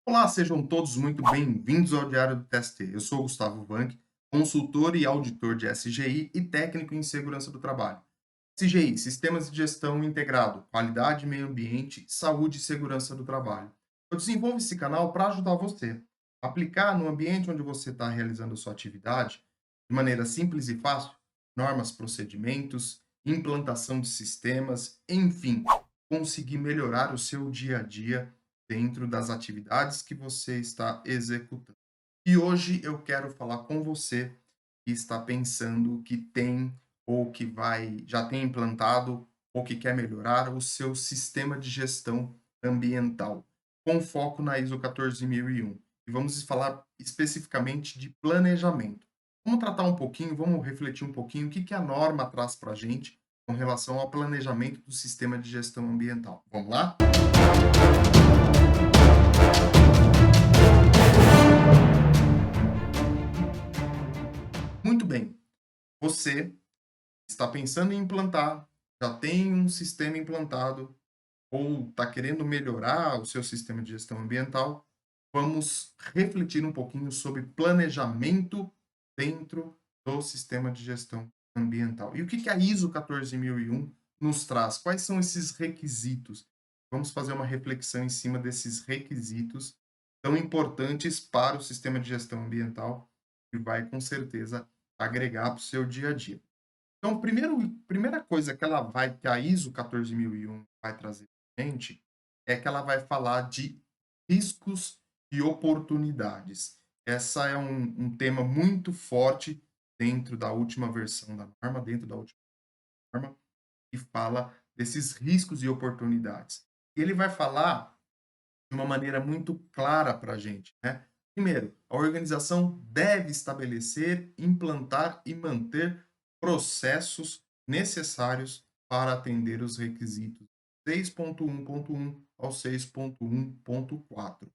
Olá, sejam todos muito bem-vindos ao Diário do TST. Eu sou o Gustavo Vanck, consultor e auditor de SGI e técnico em segurança do trabalho. SGI, Sistemas de Gestão Integrado, Qualidade, Meio Ambiente, Saúde e Segurança do Trabalho. Eu desenvolvo esse canal para ajudar você a aplicar no ambiente onde você está realizando a sua atividade, de maneira simples e fácil, normas, procedimentos, implantação de sistemas, enfim, conseguir melhorar o seu dia a dia dentro das atividades que você está executando. E hoje eu quero falar com você que está pensando que tem ou que já tem implantado ou que quer melhorar o seu sistema de gestão ambiental, com foco na ISO 14001. E vamos falar especificamente de planejamento. Vamos tratar um pouquinho, vamos refletir um pouquinho o que a norma traz para a gente com relação ao planejamento do sistema de gestão ambiental. Vamos lá? Muito bem. Você está pensando em implantar, já tem um sistema implantado ou está querendo melhorar o seu sistema de gestão ambiental, vamos refletir um pouquinho sobre planejamento dentro do sistema de gestão ambiental. E o que a ISO 14001 nos traz? Quais são esses requisitos? Vamos fazer uma reflexão em cima desses requisitos tão importantes para o sistema de gestão ambiental que vai, com certeza, agregar para o seu dia a dia. Então, primeira coisa que a ISO 14001 vai trazer para gente é que ela vai falar de riscos e oportunidades. Essa é um tema muito forte dentro da última versão da norma, dentro da última norma, que fala desses riscos e oportunidades. E ele vai falar de uma maneira muito clara para a gente, né? Primeiro, a organização deve estabelecer, implantar e manter processos necessários para atender os requisitos 6.1.1 ao 6.1.4.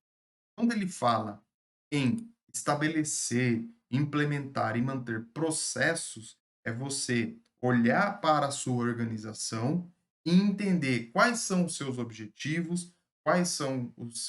Quando ele fala em estabelecer, implementar e manter processos, é você olhar para a sua organização e entender quais são os seus objetivos,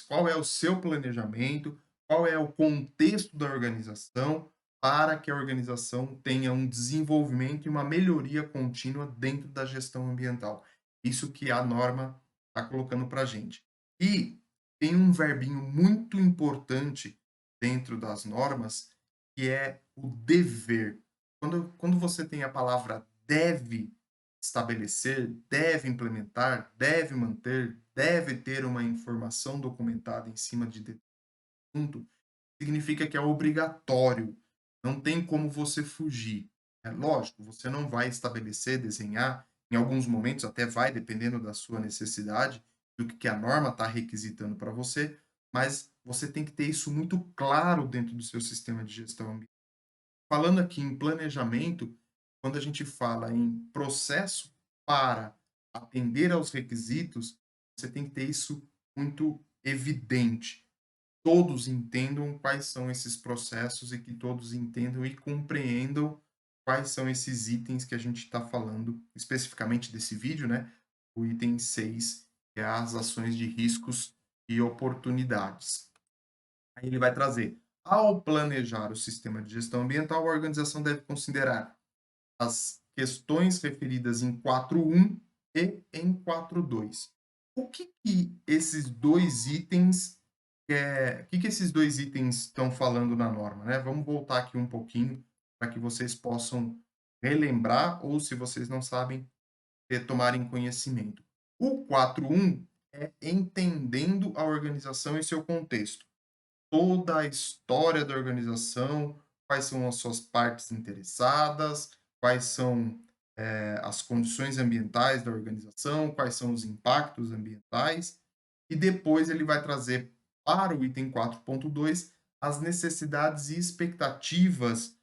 qual é o seu planejamento, qual é o contexto da organização, para que a organização tenha um desenvolvimento e uma melhoria contínua dentro da gestão ambiental. Isso que a norma está colocando para a gente. E tem um verbinho muito importante dentro das normas, que é o dever. Quando você tem a palavra deve estabelecer, deve implementar, deve manter, deve ter uma informação documentada em cima de assunto, significa que é obrigatório. Não tem como você fugir. É lógico, você não vai estabelecer, desenhar, em alguns momentos até vai, dependendo da sua necessidade, do que a norma está requisitando para você, mas você tem que ter isso muito claro dentro do seu sistema de gestão ambiental. Falando aqui em planejamento, quando a gente fala em processo para atender aos requisitos, você tem que ter isso muito evidente. Todos entendam quais são esses processos e que todos entendam e compreendam quais são esses itens que a gente está falando, especificamente desse vídeo, né? O item 6, que é as ações de riscos e oportunidades. Aí ele vai trazer, ao planejar o sistema de gestão ambiental, a organização deve considerar as questões referidas em 4.1 e em 4.2. O que esses dois itens o que esses dois itens estão falando na norma, né? Vamos voltar aqui um pouquinho para que vocês possam relembrar ou, se vocês não sabem, tomarem conhecimento. O 4.1 é entendendo a organização e seu contexto, toda a história da organização, quais são as suas partes interessadas, quais são as condições ambientais da organização, quais são os impactos ambientais, e depois ele vai trazer para o item 4.2 as necessidades e expectativas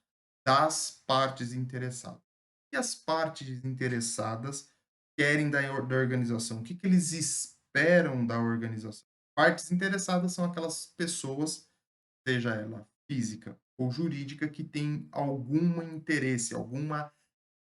das partes interessadas. E as partes interessadas querem da organização? O que eles esperam da organização? Partes interessadas são aquelas pessoas, seja ela física ou jurídica, que tem algum interesse, alguma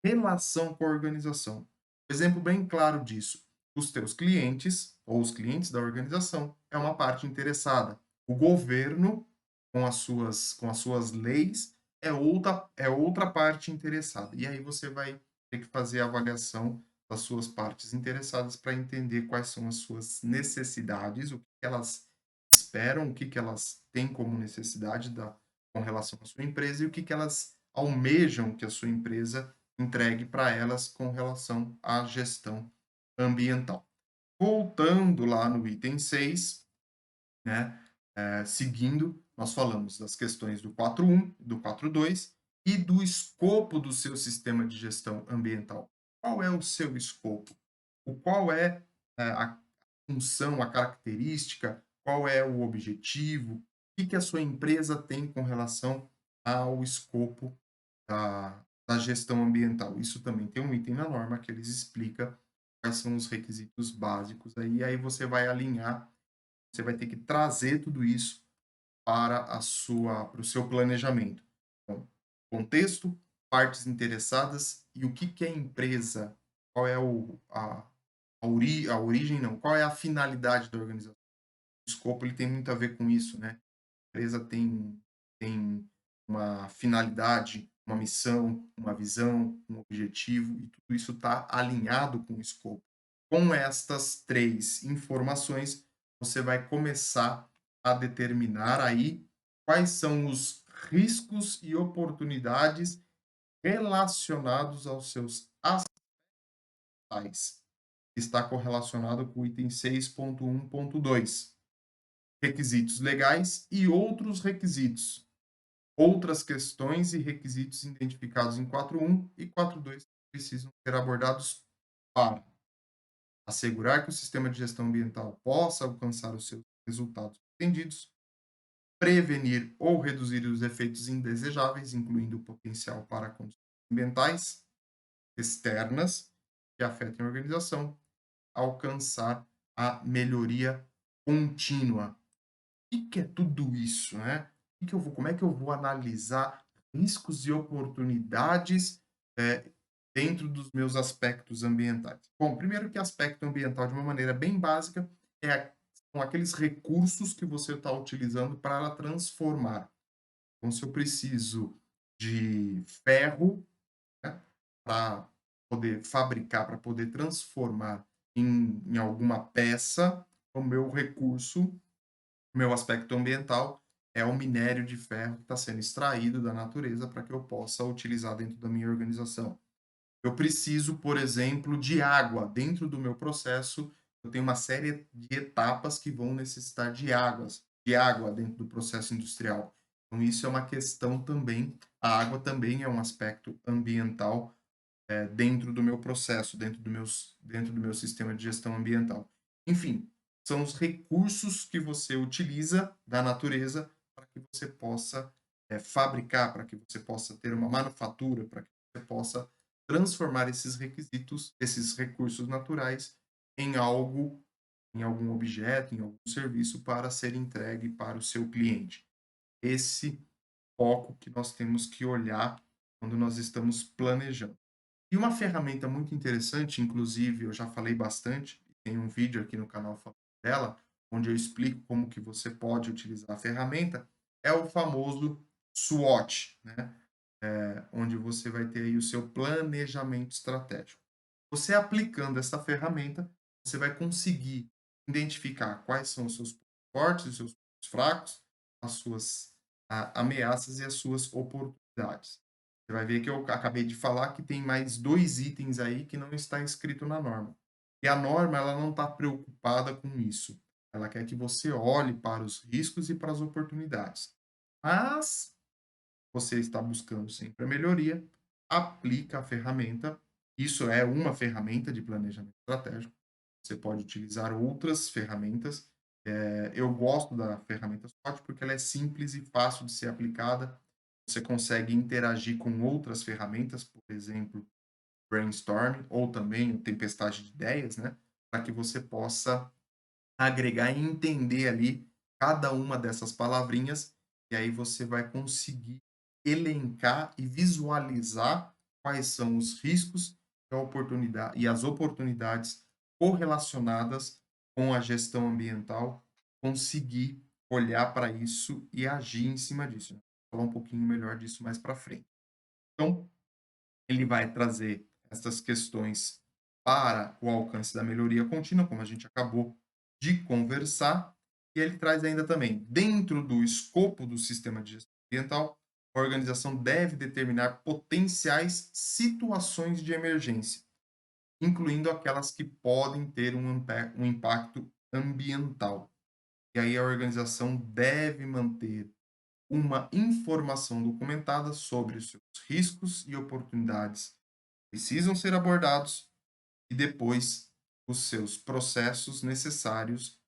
relação com a organização. Exemplo bem claro disso: os teus clientes ou os clientes da organização é uma parte interessada. O governo, com as suas leis, é outra parte interessada. E aí você vai ter que fazer a avaliação das suas partes interessadas para entender quais são as suas necessidades, o que elas esperam, o que que elas têm como necessidade com relação à sua empresa e o que que elas almejam que a sua empresa entregue para elas com relação à gestão ambiental. Voltando lá no item 6, né, seguindo, nós falamos das questões do 4.1, do 4.2 e do escopo do seu sistema de gestão ambiental. Qual é o seu escopo? Qual é a função, a característica, qual é o objetivo, o que que a sua empresa tem com relação ao escopo da gestão ambiental. Isso também tem um item na norma que eles explica quais são os requisitos básicos aí, e aí você vai alinhar, você vai ter que trazer tudo isso para o seu planejamento. Então, contexto, partes interessadas e o que que é a empresa, qual é a origem não, qual é a finalidade da organização. O escopo ele tem muito a ver com isso, né? A empresa tem uma finalidade, uma missão, uma visão, um objetivo, e tudo isso está alinhado com o escopo. Com estas três informações, você vai começar a determinar aí quais são os riscos e oportunidades relacionados aos seus ações. Está correlacionado com o item 6.1.2. Requisitos legais e outros requisitos. Outras questões e requisitos identificados em 4.1 e 4.2 precisam ser abordados para assegurar que o sistema de gestão ambiental possa alcançar os seus resultados pretendidos, prevenir ou reduzir os efeitos indesejáveis, incluindo o potencial para condições ambientais externas que afetem a organização, alcançar a melhoria contínua. O que é tudo isso, né? Como é que eu vou analisar riscos e oportunidades dentro dos meus aspectos ambientais? Bom, primeiro que aspecto ambiental, de uma maneira bem básica, são aqueles recursos que você está utilizando para transformar. Então, se eu preciso de ferro, né, para poder fabricar, para poder transformar em alguma peça, o meu recurso, o meu aspecto ambiental é o minério de ferro que está sendo extraído da natureza para que eu possa utilizar dentro da minha organização. Eu preciso, por exemplo, de água. Dentro do meu processo, eu tenho uma série de etapas que vão necessitar de água dentro do processo industrial. Então, isso é uma questão também. A água também é um aspecto ambiental dentro do meu processo, dentro do meu sistema de gestão ambiental. Enfim, são os recursos que você utiliza da natureza para que você possa fabricar, para que você possa ter uma manufatura, para que você possa transformar esses requisitos, esses recursos naturais em algo, em algum objeto, em algum serviço para ser entregue para o seu cliente. Esse foco que nós temos que olhar quando nós estamos planejando. E uma ferramenta muito interessante, inclusive eu já falei bastante, tem um vídeo aqui no canal falando dela, onde eu explico como que você pode utilizar a ferramenta, é o famoso SWOT, né? Onde você vai ter aí o seu planejamento estratégico. Você aplicando essa ferramenta, você vai conseguir identificar quais são os seus pontos fortes, os seus pontos fracos, as suas ameaças e as suas oportunidades. Você vai ver que eu acabei de falar que tem mais 2 itens aí que não está escrito na norma. E a norma, ela não está preocupada com isso. Ela quer que você olhe para os riscos e para as oportunidades. Mas você está buscando sempre a melhoria, aplica a ferramenta. Isso é uma ferramenta de planejamento estratégico. Você pode utilizar outras ferramentas. Eu gosto da ferramenta SWOT porque ela é simples e fácil de ser aplicada. Você consegue interagir com outras ferramentas, por exemplo, brainstorming ou também o tempestade de ideias, né? Para que você possa agregar e entender ali cada uma dessas palavrinhas, e aí você vai conseguir elencar e visualizar quais são os riscos e as oportunidades correlacionadas com a gestão ambiental, conseguir olhar para isso e agir em cima disso. Vou falar um pouquinho melhor disso mais para frente. Então, ele vai trazer essas questões para o alcance da melhoria contínua, como a gente acabou de conversar, e ele traz ainda também, dentro do escopo do sistema de gestão ambiental, a organização deve determinar potenciais situações de emergência, incluindo aquelas que podem ter um impacto ambiental. E aí a organização deve manter uma informação documentada sobre os seus riscos e oportunidades que precisam ser abordados e depois os seus processos necessários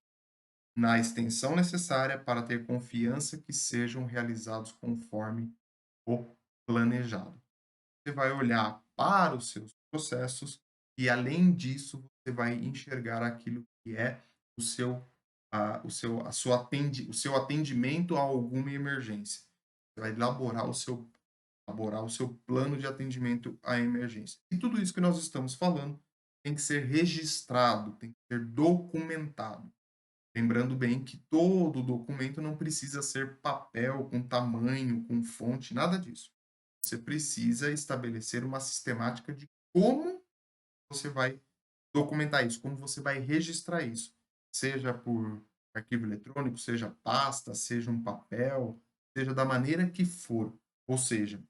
na extensão necessária para ter confiança que sejam realizados conforme o planejado. Você vai olhar para os seus processos e, além disso, você vai enxergar aquilo que é o seu, o seu atendimento a alguma emergência. Você vai elaborar o seu plano de atendimento à emergência. E tudo isso que nós estamos falando tem que ser registrado, tem que ser documentado. Lembrando bem que todo documento não precisa ser papel, com tamanho, com fonte, nada disso. Você precisa estabelecer uma sistemática de como você vai documentar isso, como você vai registrar isso, seja por arquivo eletrônico, seja pasta, seja um papel, seja da maneira que for. Ou seja,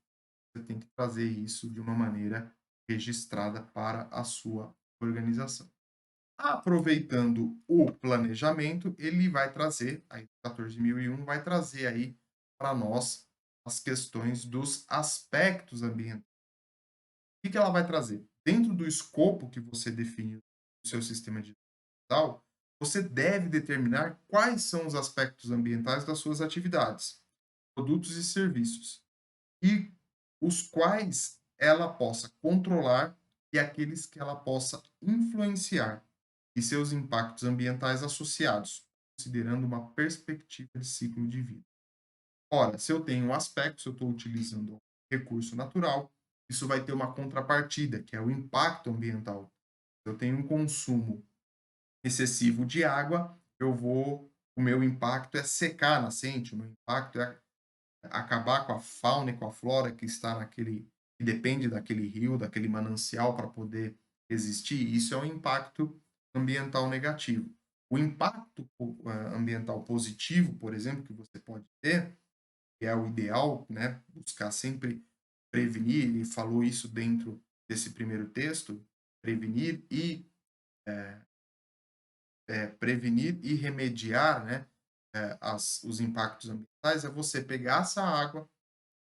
você tem que trazer isso de uma maneira registrada para a sua organização. Aproveitando o planejamento, ele vai trazer, aí 14.001 vai trazer aí para nós as questões dos aspectos ambientais. O que que ela vai trazer? Dentro do escopo que você define no seu sistema digital, você deve determinar quais são os aspectos ambientais das suas atividades, produtos e serviços, e os quais ela possa controlar e aqueles que ela possa influenciar, e seus impactos ambientais associados, considerando uma perspectiva de ciclo de vida. Ora, se eu tenho um aspecto, se eu estou utilizando um recurso natural, isso vai ter uma contrapartida, que é o impacto ambiental. Se eu tenho um consumo excessivo de água, o meu impacto é secar a nascente, o meu impacto é acabar com a fauna e com a flora que está naquele, que depende daquele rio, daquele manancial para poder existir. Isso é um impacto ambiental negativo. O impacto ambiental positivo, por exemplo, que você pode ter, que é o ideal, né? Buscar sempre prevenir, ele falou isso dentro desse primeiro texto, prevenir e prevenir e remediar, né, os impactos ambientais, é você pegar essa água,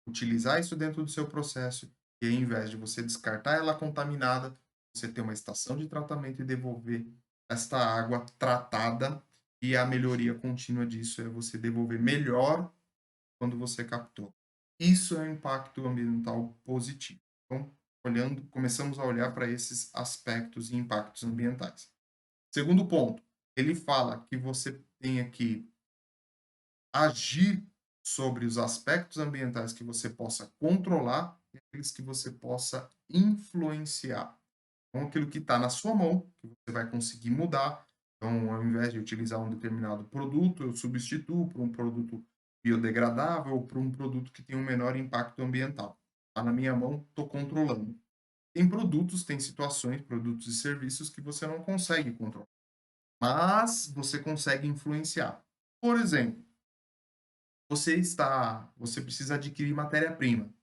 utilizar isso dentro do seu processo e, ao invés de você descartar ela contaminada, você ter uma estação de tratamento e devolver esta água tratada, e a melhoria contínua disso é você devolver melhor quando você captou. Isso é um impacto ambiental positivo. Então, começamos a olhar para esses aspectos e impactos ambientais. Segundo ponto, ele fala que você tenha que agir sobre os aspectos ambientais que você possa controlar e aqueles que você possa influenciar. Então, aquilo que está na sua mão, que você vai conseguir mudar. Então, ao invés de utilizar um determinado produto, eu substituo por um produto biodegradável ou por um produto que tem um menor impacto ambiental. Está na minha mão, estou controlando. Tem produtos, tem situações, produtos e serviços que você não consegue controlar, mas você consegue influenciar. Por exemplo, você precisa adquirir matéria-prima.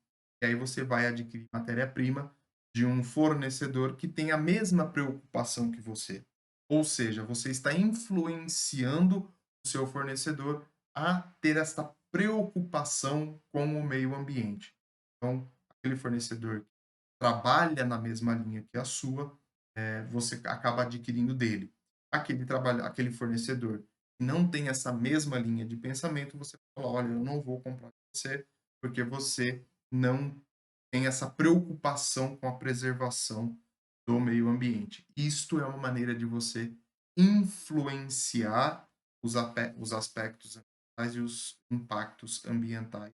E aí você vai adquirir matéria-prima de um fornecedor que tem a mesma preocupação que você. Ou seja, você está influenciando o seu fornecedor a ter esta preocupação com o meio ambiente. Então, aquele fornecedor que trabalha na mesma linha que a sua, você acaba adquirindo dele. Aquele fornecedor que não tem essa mesma linha de pensamento, você fala: olha, eu não vou comprar de você porque você não tem essa preocupação com a preservação do meio ambiente. Isto é uma maneira de você influenciar os aspectos ambientais e os impactos ambientais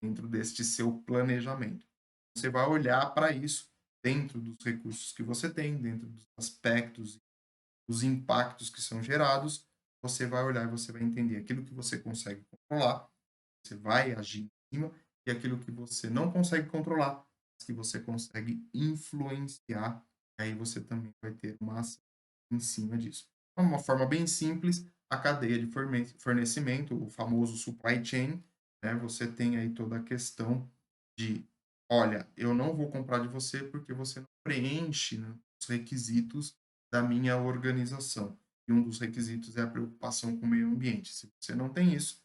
dentro deste seu planejamento. Você vai olhar para isso dentro dos recursos que você tem, dentro dos aspectos, dos impactos que são gerados, você vai olhar e você vai entender aquilo que você consegue controlar, você vai agir em cima, e aquilo que você não consegue controlar, mas que você consegue influenciar, aí você também vai ter uma ação em cima disso. É uma forma bem simples, a cadeia de fornecimento, o famoso supply chain, né? Você tem aí toda a questão de, olha, eu não vou comprar de você porque você não preenche, né, os requisitos da minha organização. E um dos requisitos é a preocupação com o meio ambiente. Se você não tem isso,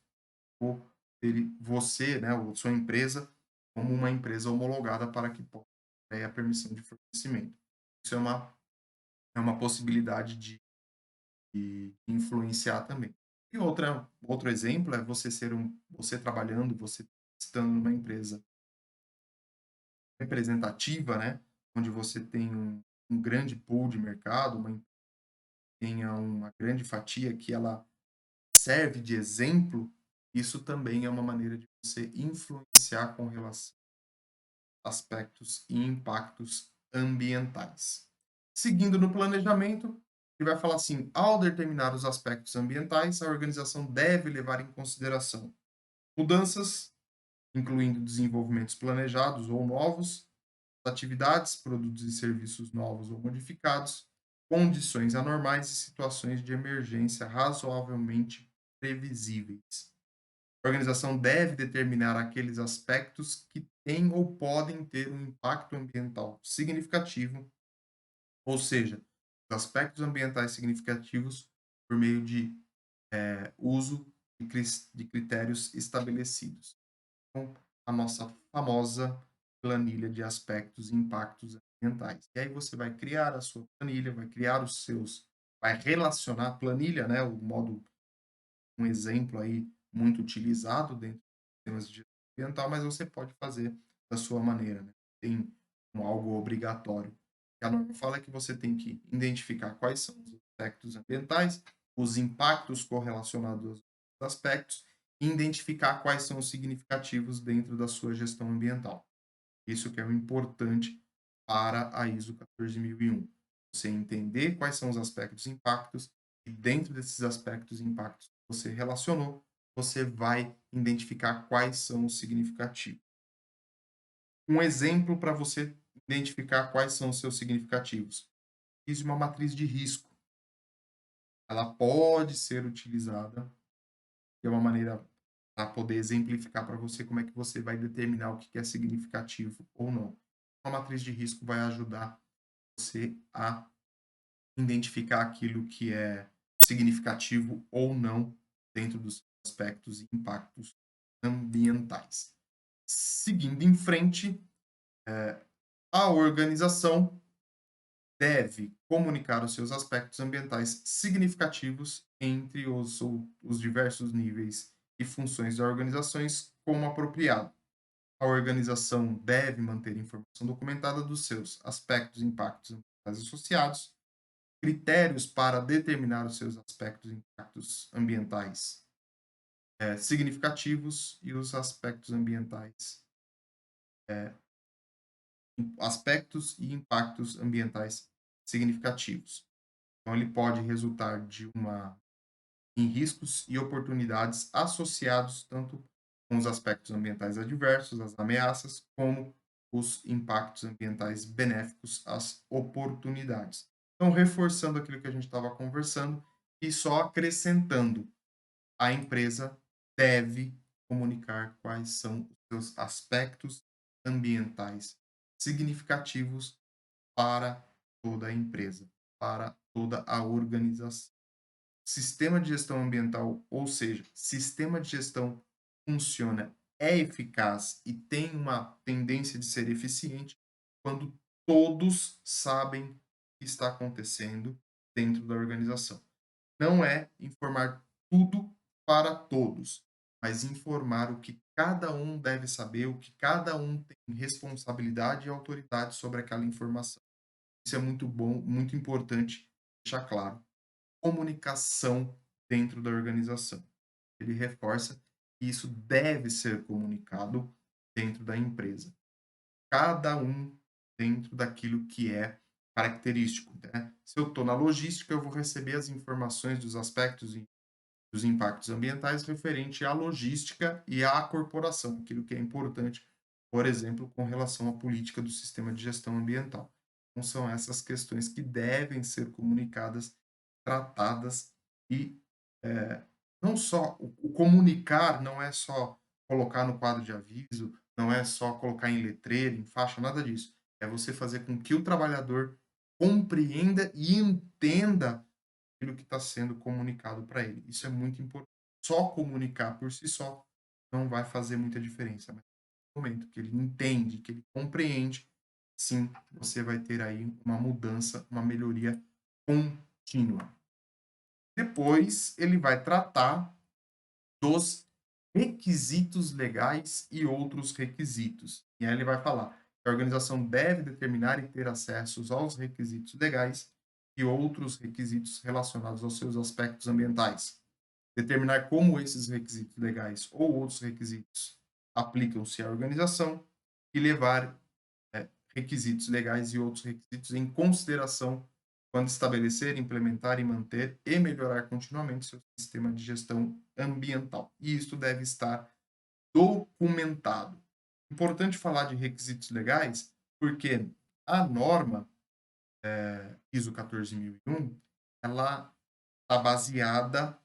vou ter você, né, ou sua empresa, como uma empresa homologada para que possa ter a permissão de fornecimento. Isso é uma possibilidade de influenciar também. E outro exemplo é você trabalhando, você estando numa empresa representativa, né, onde você tem um grande pool de mercado, tenha uma grande fatia que ela serve de exemplo, isso também é uma maneira de você influenciar com relação a aspectos e impactos ambientais. Seguindo no planejamento, ele vai falar assim: ao determinar os aspectos ambientais, a organização deve levar em consideração mudanças, incluindo desenvolvimentos planejados ou novos, atividades, produtos e serviços novos ou modificados, condições anormais e situações de emergência razoavelmente previsíveis. A organização deve determinar aqueles aspectos que têm ou podem ter um impacto ambiental significativo, ou seja, os aspectos ambientais significativos por meio de uso de critérios estabelecidos. Então, a nossa famosa planilha de aspectos e impactos ambientais. E aí você vai criar a sua planilha, vai criar os seus, vai relacionar a planilha, né, o modo, um exemplo aí muito utilizado dentro dos sistemas de gestão ambiental, mas você pode fazer da sua maneira, né? Tem algo obrigatório. A norma fala que você tem que identificar quais são os aspectos ambientais, os impactos correlacionados aos aspectos e identificar quais são os significativos dentro da sua gestão ambiental. Isso que é o importante para a ISO 14001. Você entender quais são os aspectos e impactos e dentro desses aspectos e impactos que você relacionou, você vai identificar quais são os significativos. Um exemplo para você identificar quais são os seus significativos. Fiz uma matriz de risco. Ela pode ser utilizada de uma maneira para poder exemplificar para você como é que você vai determinar o que é significativo ou não. Uma matriz de risco vai ajudar você a identificar aquilo que é significativo ou não dentro dos aspectos e impactos ambientais. Seguindo em frente, a organização deve comunicar os seus aspectos ambientais significativos entre os diversos níveis e funções das organizações como apropriado. A organização deve manter informação documentada dos seus aspectos e impactos ambientais associados, critérios para determinar os seus aspectos e impactos ambientais significativos e os aspectos e impactos ambientais significativos. Então, ele pode resultar em riscos e oportunidades associados tanto com os aspectos ambientais adversos, as ameaças, como os impactos ambientais benéficos, as oportunidades. Então, reforçando aquilo que a gente estava conversando e só acrescentando, a empresa deve comunicar quais são os seus aspectos ambientais significativos para toda a empresa, para toda a organização. Sistema de gestão ambiental, ou seja, sistema de gestão funciona, é eficaz e tem uma tendência de ser eficiente quando todos sabem o que está acontecendo dentro da organização. Não é informar tudo para todos, mas informar o que cada um deve saber, o que cada um tem responsabilidade e autoridade sobre aquela informação. Isso é muito bom, muito importante deixar claro. Comunicação dentro da organização. Ele reforça que isso deve ser comunicado dentro da empresa. Cada um dentro daquilo que é característico, né? Se eu estou na logística, eu vou receber as informações dos aspectos dos impactos ambientais referente à logística e à corporação, aquilo que é importante, por exemplo, com relação à política do sistema de gestão ambiental. Então, são essas questões que devem ser comunicadas, tratadas e não só o comunicar não é só colocar no quadro de aviso, não é só colocar em letreiro, em faixa, nada disso. É você fazer com que o trabalhador compreenda e entenda aquilo que está sendo comunicado para ele. Isso é muito importante. Só comunicar por si só não vai fazer muita diferença, mas no momento que ele entende, que ele compreende, sim, você vai ter aí uma mudança, uma melhoria contínua. Depois, ele vai tratar dos requisitos legais e outros requisitos. E aí ele vai falar que a organização deve determinar e ter acessos aos requisitos legais e outros requisitos relacionados aos seus aspectos ambientais. Determinar como esses requisitos legais ou outros requisitos aplicam-se à organização e levar requisitos legais e outros requisitos em consideração quando estabelecer, implementar e manter e melhorar continuamente seu sistema de gestão ambiental. E isso deve estar documentado. Importante falar de requisitos legais, porque a norma ISO 14001, ela está baseada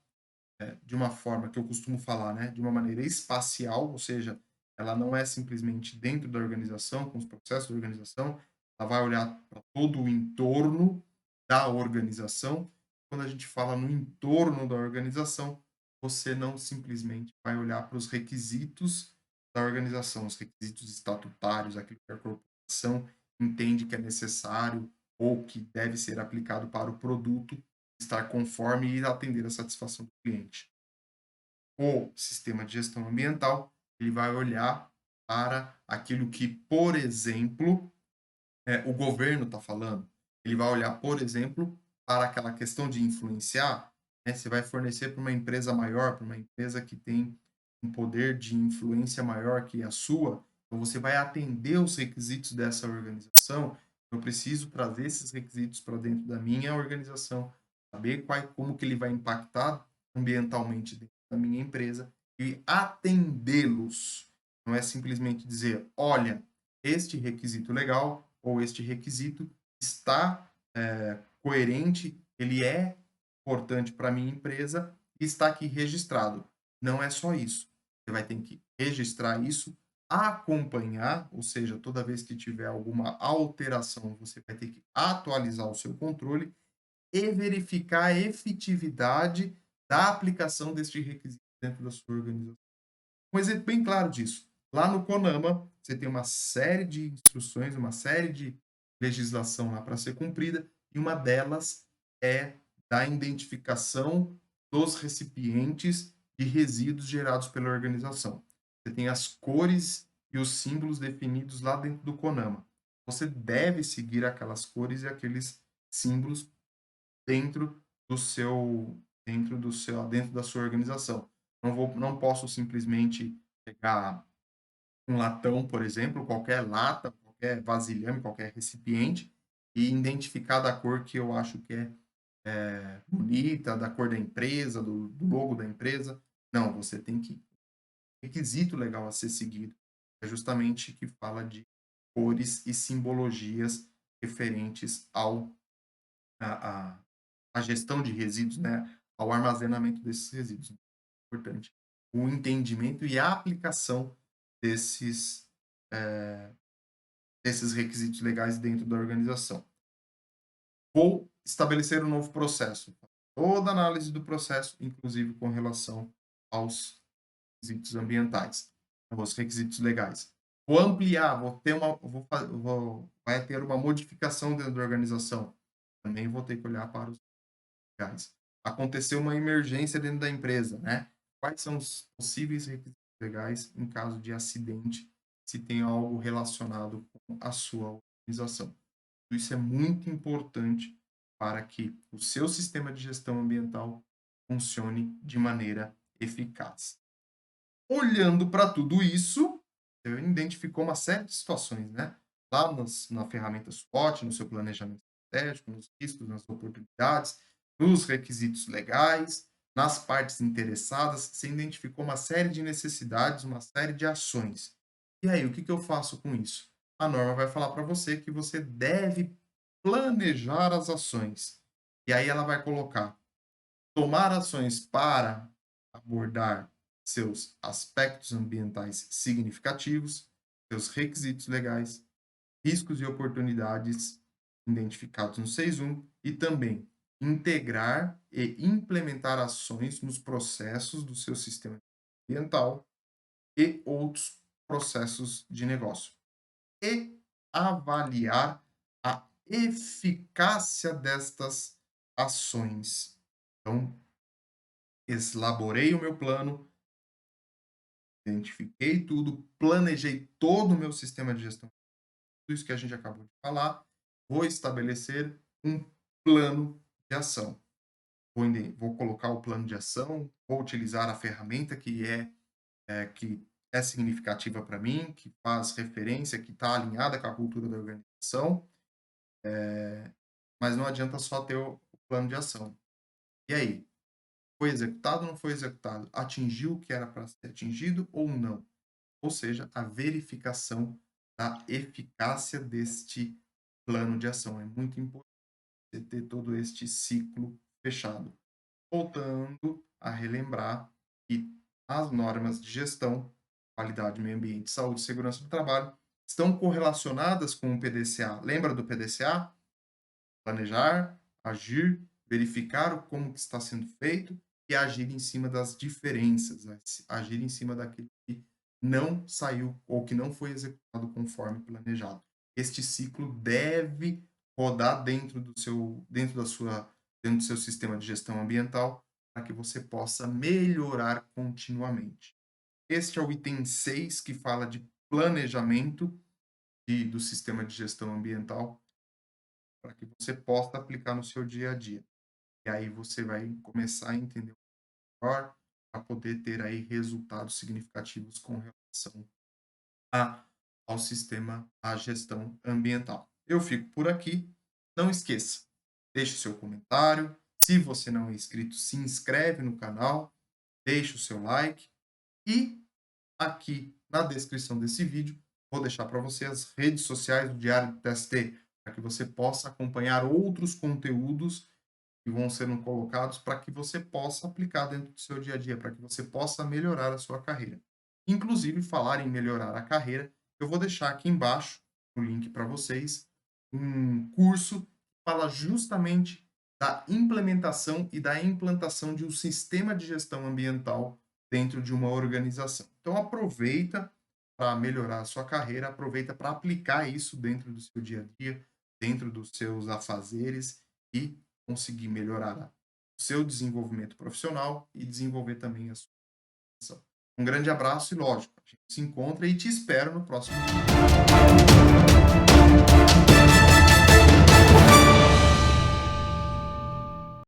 de uma forma que eu costumo falar, né, de uma maneira espacial, ou seja, ela não é simplesmente dentro da organização, com os processos da organização, ela vai olhar para todo o entorno da organização. Quando a gente fala no entorno da organização, você não simplesmente vai olhar para os requisitos da organização, os requisitos estatutários, aquilo que a corporação entende que é necessário ou que deve ser aplicado para o produto estar conforme e atender a satisfação do cliente. O sistema de gestão ambiental, ele vai olhar para aquilo que, por exemplo, o governo está falando. Ele vai olhar, por exemplo, para aquela questão de influenciar, né? Você vai fornecer para uma empresa maior, para uma empresa que tem um poder de influência maior que a sua, então você vai atender os requisitos dessa organização. Eu preciso trazer esses requisitos para dentro da minha organização, saber como que ele vai impactar ambientalmente dentro da minha empresa e atendê-los. Não é simplesmente dizer, olha, este requisito legal ou este requisito está coerente, ele é importante para a minha empresa e está aqui registrado. Não é só isso. Você vai ter que registrar isso, acompanhar, ou seja, toda vez que tiver alguma alteração, você vai ter que atualizar o seu controle e verificar a efetividade da aplicação deste requisito dentro da sua organização. Um exemplo bem claro disso. Lá no CONAMA, você tem uma série de instruções, uma série de legislação lá para ser cumprida, e uma delas é da identificação dos recipientes de resíduos gerados pela organização. Você tem as cores e os símbolos definidos lá dentro do CONAMA. Você deve seguir aquelas cores e aqueles símbolos dentro do seu dentro da sua organização. Não posso simplesmente pegar um latão, por exemplo, qualquer lata, qualquer vasilhame, qualquer recipiente e identificar da cor que eu acho que é bonita, da cor da empresa, do logo da empresa. Não, você tem que requisito legal a ser seguido é justamente que fala de cores e simbologias referentes ao a, a gestão de resíduos, né, ao armazenamento desses resíduos. Importante. O entendimento e a aplicação desses, desses requisitos legais dentro da organização. Vou estabelecer um novo processo. Toda análise do processo, inclusive com relação aos requisitos ambientais, aos requisitos legais. Vou ampliar, vou ter uma, vai ter uma modificação dentro da organização. Também vou ter que olhar para os legais. Aconteceu uma emergência dentro da empresa, né? Quais são os possíveis requisitos legais em caso de acidente, se tem algo relacionado com a sua organização? Isso é muito importante para que o seu sistema de gestão ambiental funcione de maneira eficaz. Olhando para tudo isso, eu identificou uma série de situações, né? Lá na ferramenta SWOT, no seu planejamento estratégico, nos riscos, nas oportunidades, nos requisitos legais. nas partes interessadas, você identificou uma série de necessidades, uma série de ações. E aí, o que que eu faço com isso? A norma vai falar para você que você deve planejar as ações. E aí ela vai colocar tomar ações para abordar seus aspectos ambientais significativos, seus requisitos legais, riscos e oportunidades identificados no 6.1 e também integrar e implementar ações nos processos do seu sistema ambiental e outros processos de negócio. E avaliar a eficácia destas ações. Então, elaborei o meu plano, identifiquei tudo, planejei todo o meu sistema de gestão, tudo isso que a gente acabou de falar, vou estabelecer um plano de ação. Vou colocar o plano de ação, vou utilizar a ferramenta que é significativa para mim, que faz referência, que está alinhada com a cultura da organização, mas não adianta só ter o plano de ação. E aí? Foi executado ou não foi executado? Atingiu o que era para ser atingido ou não? Ou seja, a verificação da eficácia deste plano de ação. É muito importante você ter todo este ciclo fechado. Voltando a relembrar que as normas de gestão, qualidade, meio ambiente, saúde e segurança do trabalho estão correlacionadas com o PDCA. Lembra do PDCA? Planejar, agir, verificar como que está sendo feito e agir em cima das diferenças, né? Agir em cima daquilo que não saiu ou que não foi executado conforme planejado. Este ciclo deve rodar dentro do seu sistema de gestão ambiental para que você possa melhorar continuamente. Este é o item 6 que fala de planejamento do sistema de gestão ambiental para que você possa aplicar no seu dia a dia. E aí você vai começar a entender melhor para poder ter aí resultados significativos com relação a, ao sistema, à gestão ambiental. Eu fico por aqui. Não esqueça, deixe o seu comentário. Se você não é inscrito, se inscreve no canal, deixe o seu like e aqui na descrição desse vídeo vou deixar para você as redes sociais do Diário do TST, para que você possa acompanhar outros conteúdos que vão sendo colocados para que você possa aplicar dentro do seu dia a dia, para que você possa melhorar a sua carreira. Inclusive, falar em melhorar a carreira, eu vou deixar aqui embaixo o link para vocês, um curso que fala justamente da implementação e da implantação de um sistema de gestão ambiental dentro de uma organização. Então aproveita para melhorar a sua carreira, aproveita para aplicar isso dentro do seu dia a dia, dentro dos seus afazeres e conseguir melhorar o seu desenvolvimento profissional e desenvolver também a sua profissão. Um grande abraço e, lógico, a gente se encontra e te espero no próximo vídeo.